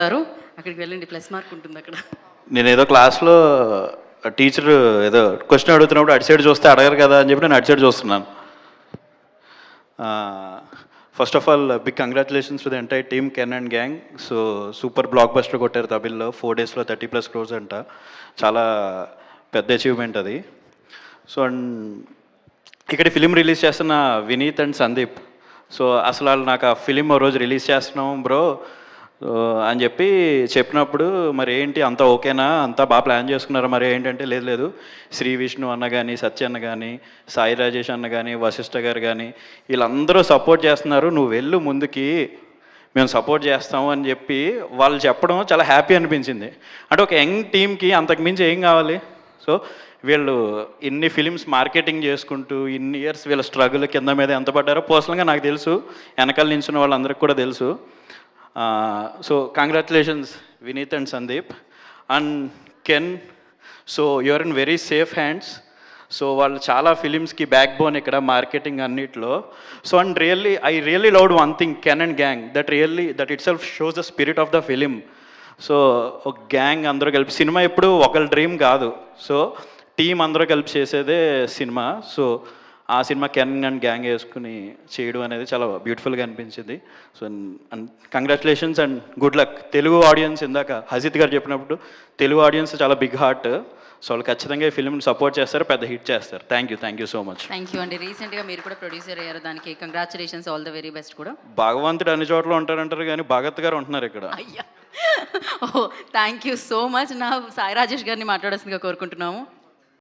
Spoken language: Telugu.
అక్కడికి వెళ్ళండి, ప్లస్ మార్క్ ఉంటుంది అక్కడ. నేను ఏదో క్లాస్లో టీచర్ ఏదో క్వశ్చన్ అడుగుతున్నప్పుడు అటు సైడ్ చూస్తే అడగరు కదా అని చెప్పి నేను అటు సైడ్ చూస్తున్నాను. First of all big congratulations to the entire team Ken and gang. So super blockbuster కొట్టారు తమిళ్లో, 4 డేస్లో 30+ crores అంట. చాలా పెద్ద అచీవ్మెంట్ అది. సో అండ్ ఇక్కడ ఫిలిం రిలీజ్ చేస్తున్న వినీత్ అండ్ సందీప్, సో అసలు వాళ్ళు నాకు ఆ ఫిలిం ఓ రోజు రిలీజ్ చేస్తున్నాం బ్రో అని చెప్పి చెప్పినప్పుడు, మరి ఏంటి అంతా ఓకేనా, అంతా బాగా ప్లాన్ చేసుకున్నారు మరి ఏంటంటే, లేదు లేదు శ్రీ విష్ణు అన్న కానీ, సత్య అన్న కానీ, సాయి రాజేష్ అన్న కానీ, వశిష్ఠ గారు కానీ, వీళ్ళందరూ సపోర్ట్ చేస్తున్నారు, నువ్వు వెళ్ళు ముందుకి, మేము సపోర్ట్ చేస్తాము అని చెప్పి వాళ్ళు చెప్పడం చాలా హ్యాపీ అనిపించింది. అంటే ఒక యంగ్ టీమ్కి అంతకుమించి ఏం కావాలి. సో వీళ్ళు ఇన్ని ఫిలిమ్స్ మార్కెటింగ్ చేసుకుంటూ ఇన్ని ఇయర్స్ వీళ్ళ స్ట్రగుల్ కింద మీద ఎంత పడ్డారో పర్సనల్గా నాకు తెలుసు, వెనకాల నించున్న వాళ్ళందరికీ కూడా తెలుసు. So congratulations Vineeth and Sandeep and Ken. So you're in very safe hands. So వాళ్ళు చాలా ఫిలిమ్స్కి బ్యాక్ బోన్ ఇక్కడ మార్కెటింగ్ అన్నిట్లో. So and I really loved one thing Ken and gang, that itself shows the spirit of the film. So ఒక గ్యాంగ్ అందరూ కలిపి, సినిమా ఎప్పుడు ఒకళ్ళ డ్రీమ్ కాదు, సో టీం అందరూ కలిపి చేసేదే సినిమా. సో ఆ సినిమా కెన్ అండ్ గ్యాంగ్ వేసుకుని చేయడం అనేది చాలా బ్యూటిఫుల్గా అనిపించింది. So and congratulations and good luck. Telugu audience, ఇందాక హజిత్ గారు చెప్పినప్పుడు తెలుగు ఆడియన్స్ చాలా బిగ్ హార్ట్. సో వాళ్ళు ఖచ్చితంగా ఈ ఫిల్మ్ని సపోర్ట్ చేస్తారు, పెద్ద హిట్ చేస్తారు. Thank you so much. Thank you అండి. రీసెంట్గా మీరు కూడా ప్రొడ్యూసర్ అయ్యారు, దానికి congratulations, all the very best కూడా. భగవంతుడు అన్ని చోట్ల ఉంటారంటారు కానీ భగత్ గారు ఉంటున్నారు ఇక్కడ. అయ్యా, ఓ థ్యాంక్ యూ సో మచ్. నా సాయి రాజేష్ గారిని మాట్లాడాల్సిందిగా కోరుకుంటున్నాము.